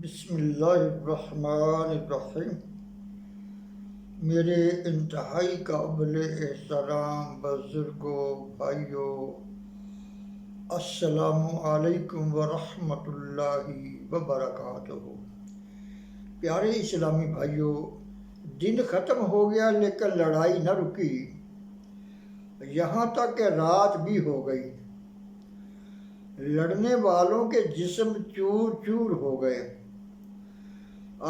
بسم اللہ الرحمن الرحیم۔ میرے انتہائی قابل احترام بزرگوں، بھائیوں، السلام علیکم ورحمۃ اللہ وبرکاتہ۔ پیارے اسلامی بھائیوں، دن ختم ہو گیا لیکن لڑائی نہ رکی، یہاں تک کہ رات بھی ہو گئی۔ لڑنے والوں کے جسم چور چور ہو گئے۔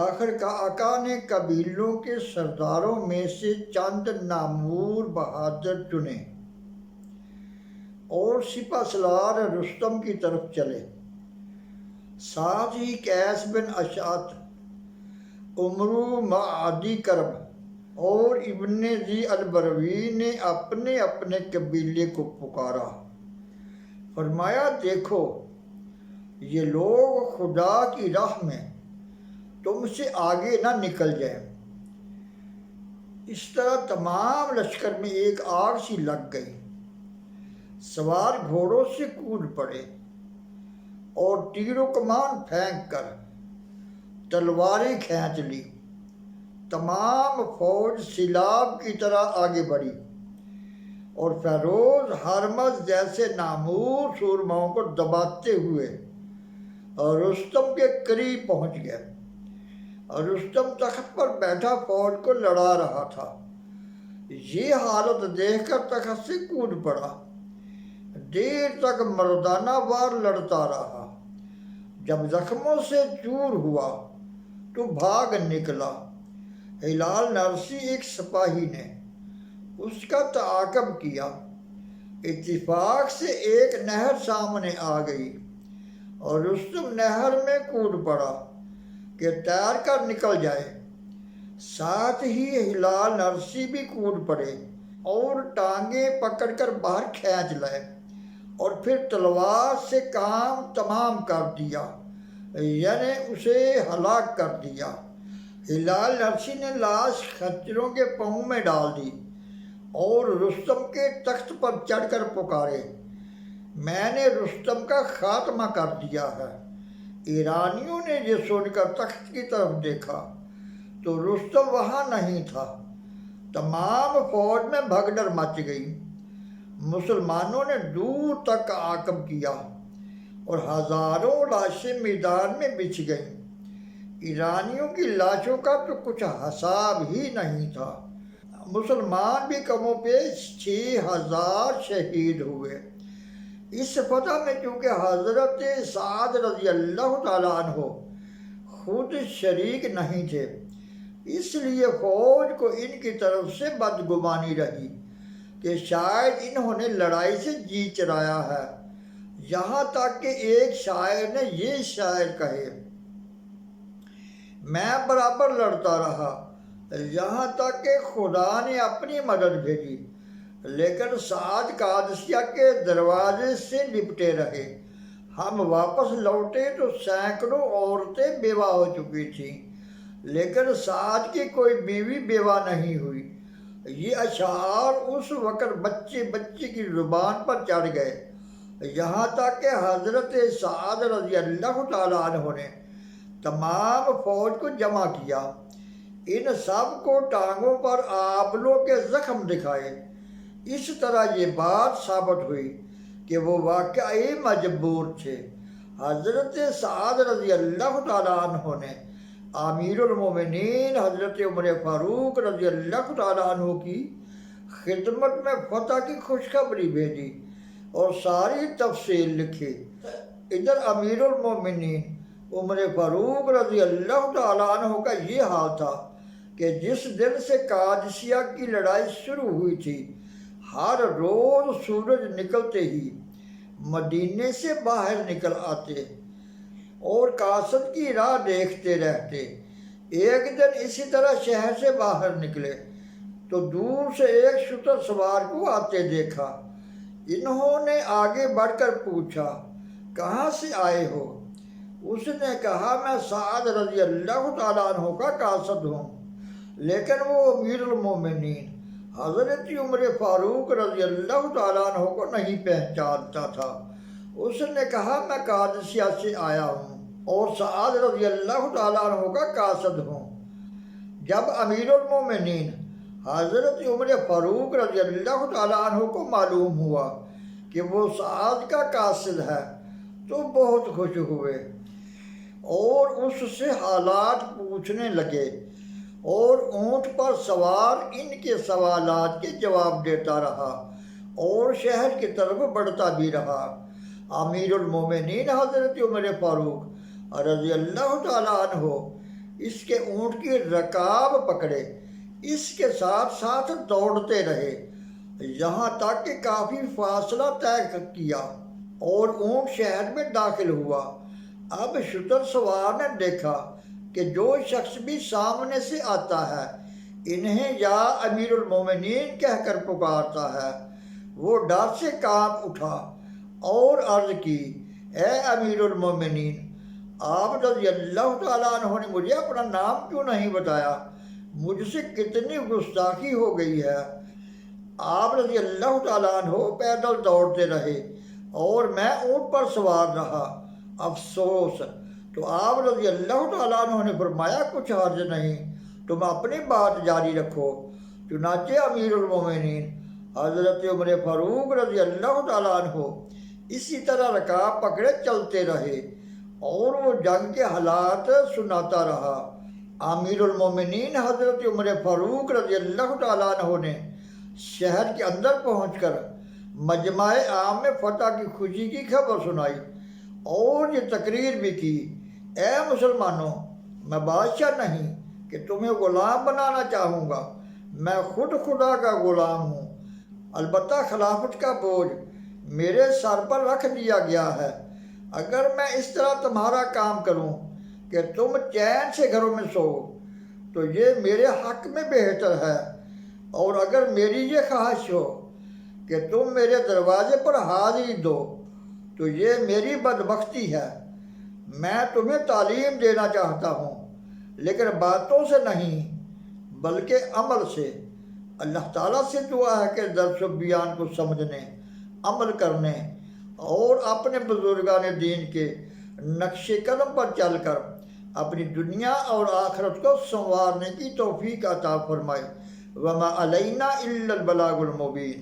آخر آقا نے قبیلوں کے سرداروں میں سے چند نامور بہادر چنے اور سپہ سالار رستم کی طرف چلے۔ ساتھ ہی قیس بن اشعث، عمرو معدی کرب اور ابن ذی البروی نے اپنے اپنے قبیلے کو پکارا۔ فرمایا، دیکھو، یہ لوگ خدا کی راہ میں تم سے آگے نہ نکل جائیں۔ اس طرح تمام لشکر میں ایک آگ سی لگ گئی۔ سوار گھوڑوں سے کود پڑے اور تیر و کمان پھینک کر تلواریں کھینچ لی۔ تمام فوج سیلاب کی طرح آگے بڑھی اور فیروز ہرمز جیسے نامور سورماؤں کو دباتے ہوئے رستم کے قریب پہنچ گئے۔ رستم تخت پر بیٹھا فوج کو لڑا رہا تھا۔ یہ حالت دیکھ کر تخت سے کود پڑا۔ دیر تک مردانہ وار لڑتا رہا۔ جب زخموں سے چور ہوا تو بھاگ نکلا۔ ہلال نرسی ایک سپاہی نے اس کا تعاقب کیا۔ اتفاق سے ایک نہر سامنے آ گئی اور رستم نہر میں کود پڑا کہ تیر کر نکل جائے۔ ساتھ ہی ہلال نرسی بھی کود پڑے اور ٹانگیں پکڑ کر باہر کھینچ لائے اور پھر تلوار سے کام تمام کر دیا، یعنی اسے ہلاک کر دیا۔ ہلال نرسی نے لاش خچروں کے پاؤں میں ڈال دی اور رستم کے تخت پر چڑھ کر پکارے، میں نے رستم کا خاتمہ کر دیا ہے۔ ایرانیوں نے یہ سن کر تخت کی طرف دیکھا تو رستم وہاں نہیں تھا۔ تمام فوج میں بھگدڑ مچ گئی۔ مسلمانوں نے دور تک تعاقب کیا اور ہزاروں لاشیں میدان میں بچھ گئیں۔ ایرانیوں کی لاشوں کا تو کچھ حساب ہی نہیں تھا۔ مسلمان بھی کم و بیش 6000 شہید ہوئے۔ اس فتح میں چونکہ حضرت سعد رضی اللہ تعالیٰ عنہ خود شریک نہیں تھے، اس لیے فوج کو ان کی طرف سے بدگمانی رہی کہ شاید انہوں نے لڑائی سے جی چرایا ہے۔ یہاں تک کہ ایک شاعر نے یہ شعر کہے، میں برابر لڑتا رہا یہاں تک کہ خدا نے اپنی مدد بھیجی، لیکن سعد قادسیہ کے دروازے سے لپٹے رہے۔ ہم واپس لوٹے تو سینکڑوں عورتیں بیوہ ہو چکی تھیں، لیکن سعد کی کوئی بیوی بیوہ نہیں ہوئی۔ یہ اشعار اس وقت بچے بچے کی زبان پر چڑھ گئے، یہاں تک کہ حضرت سعد رضی اللہ تعالیٰ عنہ نے تمام فوج کو جمع کیا۔ ان سب کو ٹانگوں پر آبلوں کے زخم دکھائے۔ اس طرح یہ بات ثابت ہوئی کہ وہ واقعی مجبور تھے۔ حضرت سعد رضی اللہ تعالیٰ عنہ نے امیر المومنین حضرت عمر فاروق رضی اللہ تعالیٰ عنہ کی خدمت میں فتح کی خوشخبری بھیجی اور ساری تفصیل لکھی۔ ادھر امیر المومنین عمر فاروق رضی اللہ تعالیٰ عنہ کا یہ حال تھا کہ جس دن سے قادسیہ کی لڑائی شروع ہوئی تھی، ہر روز سورج نکلتے ہی مدینے سے باہر نکل آتے اور قاصد کی راہ دیکھتے رہتے۔ ایک دن اسی طرح شہر سے باہر نکلے تو دور سے ایک شتر سوار کو آتے دیکھا۔ انہوں نے آگے بڑھ کر پوچھا، کہاں سے آئے ہو؟ اس نے کہا، میں سعد رضی اللہ تعالیٰ عنہ کا قاصد ہوں، لیکن وہ امیر المومنین حضرت عمر فاروق رضی اللہ تعالیٰ عنہ کو نہیں پہچانتا تھا۔ اس نے کہا، میں قادسیہ سے آیا ہوں۔ اور سعد رضی اللہ تعالیٰ عنہ کا قاصد ہوں۔ جب امیر المومنین حضرت عمر فاروق رضی اللہ تعالیٰ عنہ کو معلوم ہوا کہ وہ سعد کا قاصد ہے تو بہت خوش ہوئے اور اس سے حالات پوچھنے لگے، اور اونٹ پر سوار ان کے سوالات کے جواب دیتا رہا اور شہر کی طرف بڑھتا بھی رہا۔ امیر المومنین حضرت عمر فاروق رضی اللہ تعالیٰ عنہ اس کے اونٹ کی رکاب پکڑے اس کے ساتھ ساتھ دوڑتے رہے، یہاں تک کہ کافی فاصلہ طے کیا اور اونٹ شہر میں داخل ہوا۔ اب شتر سوار نے دیکھا کہ جو شخص بھی سامنے سے آتا ہے انہیں یا امیر المومنین کہہ کر پکارتا ہے، وہ ڈر سے کانپ اٹھا اور عرض کی، اے امیر المومنین، آپ رضی اللہ تعالیٰ عنہ نے مجھے اپنا نام کیوں نہیں بتایا؟ مجھ سے کتنی گستاخی ہو گئی ہے۔ آپ رضی اللہ تعالیٰ عنہ پیدل دوڑتے رہے اور میں اونٹ پر سوار رہا۔ افسوس! تو آپ رضی اللہ تعالیٰ عنہ نے فرمایا، کچھ حرج نہیں، تم اپنی بات جاری رکھو۔ چنانچہ امیر المومنین حضرت عمر فاروق رضی اللہ تعالیٰ عنہ اسی طرح رکاب پکڑے چلتے رہے اور وہ جنگ کے حالات سناتا رہا۔ امیر المومنین حضرت عمر فاروق رضی اللہ تعالیٰ عنہ نے شہر کے اندر پہنچ کر مجمع عام میں فتح کی خوشی کی خبر سنائی اور یہ تقریر بھی کی، اے مسلمانوں، میں بادشاہ نہیں کہ تمہیں غلام بنانا چاہوں گا، میں خود خدا کا غلام ہوں۔ البتہ خلافت کا بوجھ میرے سر پر رکھ دیا گیا ہے۔ اگر میں اس طرح تمہارا کام کروں کہ تم چین سے گھروں میں سو تو یہ میرے حق میں بہتر ہے، اور اگر میری یہ خواہش ہو کہ تم میرے دروازے پر حاضری دو تو یہ میری بدبختی ہے۔ میں تمہیں تعلیم دینا چاہتا ہوں، لیکن باتوں سے نہیں بلکہ عمل سے۔ اللہ تعالیٰ سے دعا ہے کہ درس و بیان کو سمجھنے، عمل کرنے اور اپنے بزرگان دین کے نقش قدم پر چل کر اپنی دنیا اور آخرت کو سنوارنے کی توفیق عطا فرمائے۔ وما علینا الا البلاغ المبین۔